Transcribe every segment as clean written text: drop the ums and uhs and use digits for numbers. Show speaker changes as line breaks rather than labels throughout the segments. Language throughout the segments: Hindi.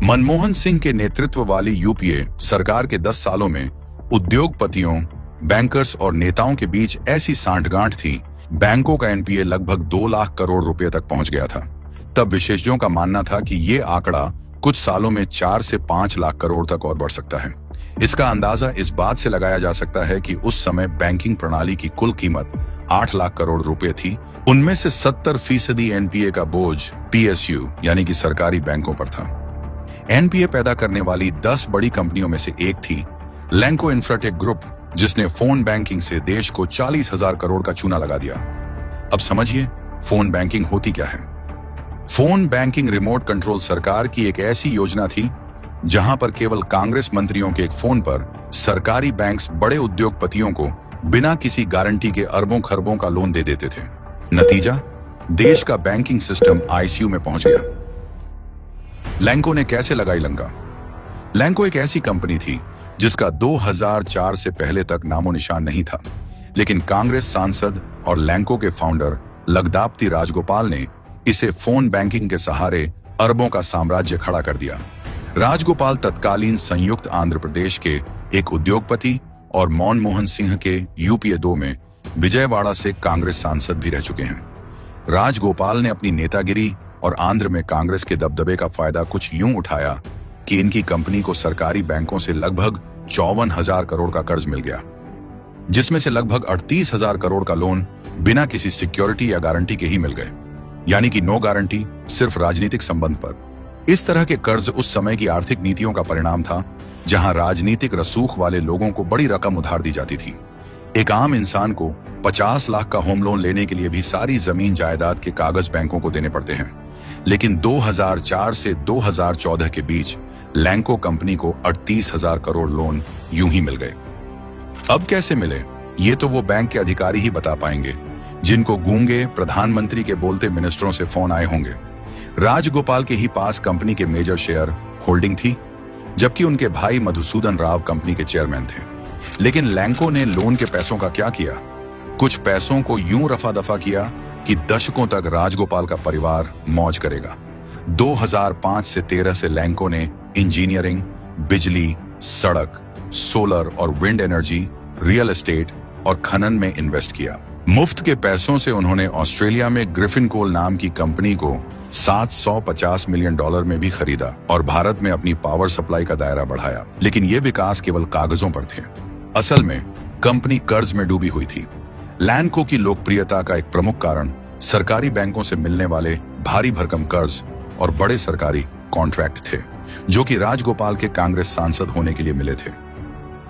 मनमोहन सिंह के नेतृत्व वाली यूपीए सरकार के 10 सालों में उद्योगपतियों, बैंकर्स और नेताओं के बीच ऐसी सांठगांठ थी, बैंकों का एनपीए लगभग 2 लाख करोड़ रुपए तक पहुंच गया था। तब विशेषज्ञों का मानना था कि ये आंकड़ा कुछ सालों में 4 से 5 लाख करोड़ तक और बढ़ सकता है। इसका अंदाजा इस बात से लगाया जा सकता है कि उस समय बैंकिंग प्रणाली की कुल कीमत 8 लाख करोड़ रुपए थी। उनमें से 70% एनपीए का बोझ पीएसयू यानी कि सरकारी बैंकों पर था। एनपीए पैदा करने वाली 10 बड़ी कंपनियों में से एक थी लैंको इंफ्राटेक ग्रुप, जिसने फोन बैंकिंग से देश को 40,000 करोड़ का चूना लगा दिया। अब समझिए फोन बैंकिंग होती क्या है। फोन बैंकिंग रिमोट कंट्रोल सरकार की एक ऐसी योजना थी जहां पर केवल कांग्रेस मंत्रियों के एक फोन पर सरकारी बैंक्स बड़े उद्योगपतियों को बिना किसी गारंटी के अरबों खरबों का लोन दे देते थे। नतीजा, देश का बैंकिंग सिस्टम आईसीयू में पहुंच गया। लैंको ने कैसे लगाई लंका? लैंको एक ऐसी कंपनी थी जिसका 2004 से पहले तक नामो निशान नहीं था, लेकिन कांग्रेस सांसद और लैंको के फाउंडर लगदापति राजगोपाल ने इसे फोन बैंकिंग के सहारे अरबों का साम्राज्य खड़ा कर दिया। राजगोपाल तत्कालीन संयुक्त आंध्र प्रदेश के एक उद्योगपति और मनमोहन सिंह के यूपीए 2 में विजयवाड़ा से कांग्रेस सांसद भी रह चुके हैं। राजगोपाल ने अपनी नेतागिरी और आंध्र में कांग्रेस के दबदबे का फायदा कुछ यूं उठाया कि इनकी कंपनी को सरकारी बैंकों से लगभग 54,000 करोड़ का कर्ज मिल गया, जिसमें से लगभग 38,000 करोड़ का लोन बिना किसी सिक्योरिटी या गारंटी के ही मिल गए, यानी कि नो गारंटी, सिर्फ राजनीतिक संबंध पर। इस तरह के कर्ज उस समय की आर्थिक नीतियों का परिणाम था, जहां राजनीतिक रसूख वाले लोगों को बड़ी रकम उधार दी जाती थी। एक आम इंसान को 50 लाख का होम लोन लेने के लिए भी सारी जमीन जायदाद के कागज बैंकों को देने पड़ते हैं। लेकिन 2004 से 2014 के बीच लैंको कंपनी को 38,000 करोड़ लोन यूं ही मिल गए। अब कैसे मिले, ये तो वो बैंक के अधिकारी ही बता पाएंगे, जिनको गूंगे प्रधानमंत्री के बोलते मिनिस्टरों से फोन आए होंगे। राजगोपाल के ही पास कंपनी के मेजर शेयर होल्डिंग थी, जबकि उनके भाई मधुसूदन राव कंपनी के चेयरमैन थे। लेकिन लैंको ने लोन के पैसों का क्या किया? कुछ पैसों को यूं रफा दफा किया कि दशकों तक राजगोपाल का परिवार मौज करेगा। 2005 से 13 से लैंको ने इंजीनियरिंग, बिजली, सड़क, सोलर और विंड एनर्जी, रियल एस्टेट और खनन में इन्वेस्ट किया। मुफ्त के पैसों से उन्होंने ऑस्ट्रेलिया में ग्रिफिन कोल नाम की कंपनी को $750 मिलियन में भी खरीदा और भारत में अपनी पावर सप्लाई का दायरा बढ़ाया। लेकिन ये विकास केवल कागजों पर थे। असल में कंपनी कर्ज में डूबी हुई थी। लैंको की लोकप्रियता का एक प्रमुख कारण सरकारी बैंकों से मिलने वाले भारी भरकम कर्ज और बड़े सरकारी कॉन्ट्रैक्ट थे, जो कि राजगोपाल के कांग्रेस सांसद होने के लिए मिले थे।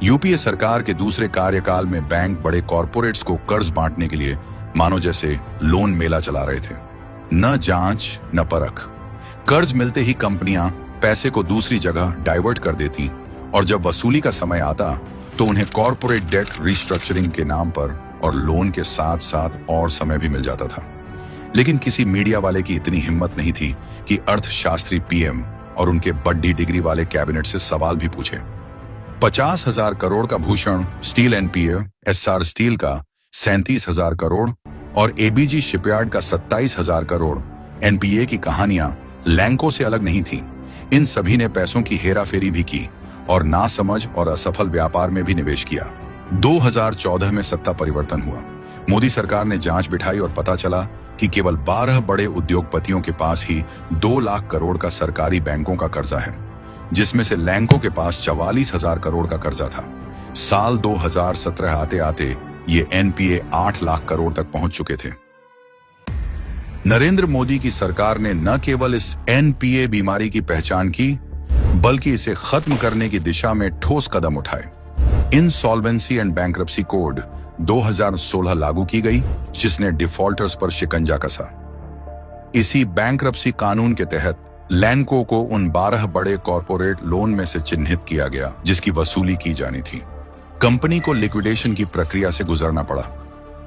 यूपीए सरकार के दूसरे कार्यकाल में बैंक बड़े कॉरपोरेट्स को कर्ज बांटने के लिए मानो जैसे लोन मेला चला रहे थे। न जांच न परख, कर्ज मिलते ही कंपनियां पैसे को दूसरी जगह डाइवर्ट कर देती और जब वसूली का समय आता तो उन्हें कॉरपोरेट डेट रिस्ट्रक्चरिंग के नाम पर और लोन के साथ साथ और समय भी मिल जाता था। लेकिन किसी मीडिया वाले की इतनी हिम्मत नहीं थी कि अर्थशास्त्री पीएम और उनके बड्डी डिग्री वाले कैबिनेट से सवाल भी पूछे। 50,000 करोड़ का Bhushan steel NPA, SR steel का 37,000 करोड़ और एबीजी शिपयार्ड का 27,000 करोड़ एनपीए की कहानियां लैंको से अलग नहीं थी। इन सभी ने पैसों की हेराफेरी भी की और नासमझ और असफल व्यापार में भी निवेश किया। 2014 में सत्ता परिवर्तन हुआ। मोदी सरकार ने जांच बिठाई और पता चला कि केवल 12 बड़े उद्योगपतियों के पास ही 2 लाख करोड़ का सरकारी बैंकों का कर्जा है, जिसमें से लैंको के पास 44,000 करोड़ का कर्जा था। साल 2017 आते आते ये एनपीए 8 लाख करोड़ तक पहुंच चुके थे। नरेंद्र मोदी की सरकार ने न केवल इस एनपीए बीमारी की पहचान की, बल्कि इसे खत्म करने की दिशा में ठोस कदम उठाए। इंसॉल्वेंसी एंड बैंक्रप्सी कोड 2016 लागू की गई, जिसने डिफॉल्टर्स पर शिकंजा कसा। इसी बैंक्रप्सी कानून के तहत लैंको को उन 12 बड़े कॉरपोरेट लोन में से चिन्हित किया गया जिसकी वसूली की जानी थी। कंपनी को लिक्विडेशन की प्रक्रिया से गुजरना पड़ा।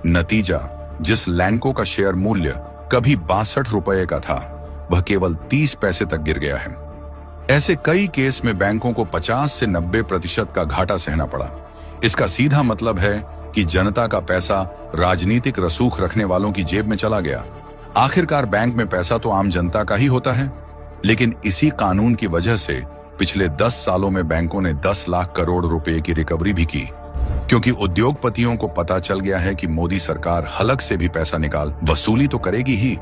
नतीजा, जिस लैंको का शेयर मूल्य कभी 62 रुपए का था, वह केवल 30 पैसे तक गिर गया है। ऐसे कई केस में बैंकों को 50 से 90% का घाटा सहना पड़ा। इसका सीधा मतलब है कि जनता का पैसा राजनीतिक रसूख रखने वालों की जेब में चला गया। आखिरकार बैंक में पैसा तो आम जनता का ही होता है। लेकिन इसी कानून की वजह से पिछले 10 सालों में बैंकों ने 10 लाख करोड़ रुपए की रिकवरी भी की, क्योंकि उद्योगपतियों को पता चल गया है कि मोदी सरकार हलक से भी पैसा निकाल वसूली तो करेगी ही।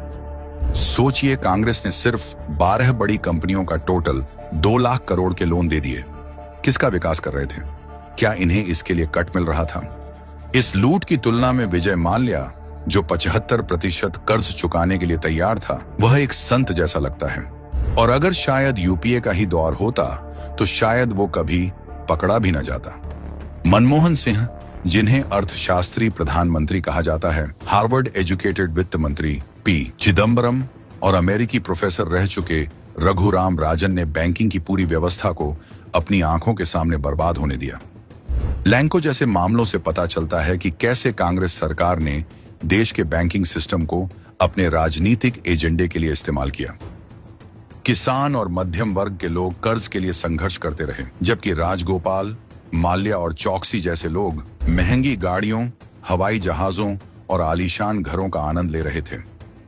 सोचिए, कांग्रेस ने सिर्फ 12 बड़ी कंपनियों का टोटल 2 लाख करोड़ के लोन दे दिए। किसका विकास कर रहे थे? क्या इन्हें इसके लिए कट मिल रहा था? इस लूट की तुलना में विजय माल्या, जो 75% कर्ज चुकाने के लिए तैयार था, वह एक संत जैसा लगता है। और अगर शायद यूपीए का ही दौर होता तो शायद वो कभी पकड़ा भी न जाता। मनमोहन सिंह, जिन्हें अर्थशास्त्री प्रधानमंत्री कहा जाता है, हार्वर्ड एजुकेटेड वित्त मंत्री पी चिदम्बरम और अमेरिकी प्रोफेसर रह चुके रघुराम राजन ने बैंकिंग की पूरी व्यवस्था को अपनी आंखों के सामने बर्बाद होने दिया। लैंको जैसे मामलों से पता चलता है कि कैसे कांग्रेस सरकार ने देश के बैंकिंग सिस्टम को अपने राजनीतिक एजेंडे के लिए इस्तेमाल किया। किसान और मध्यम वर्ग के लोग कर्ज के लिए संघर्ष करते रहे, जबकि राजगोपाल, माल्या और चौकसी जैसे लोग महंगी गाड़ियों, हवाई जहाजों और आलीशान घरों का आनंद ले रहे थे।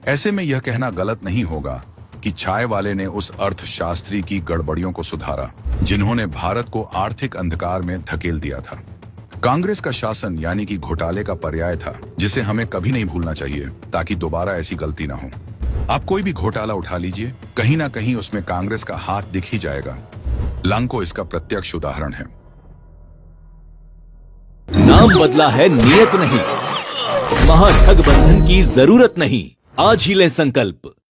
ऐसे में यह कहना गलत नहीं होगा कि चाय वाले ने उस अर्थशास्त्री की गड़बड़ियों को सुधारा, जिन्होंने भारत को आर्थिक अंधकार में धकेल दिया था। कांग्रेस का शासन यानी कि घोटाले का पर्याय था, जिसे हमें कभी नहीं भूलना चाहिए, ताकि दोबारा ऐसी गलती ना हो। आप कोई भी घोटाला उठा लीजिए, कहीं ना कहीं उसमें कांग्रेस का हाथ दिख ही जाएगा। लैंको इसका प्रत्यक्ष उदाहरण है।
नाम बदला है, नियत नहीं। महाठग बंधन की जरूरत नहीं। आज ही लें संकल्प।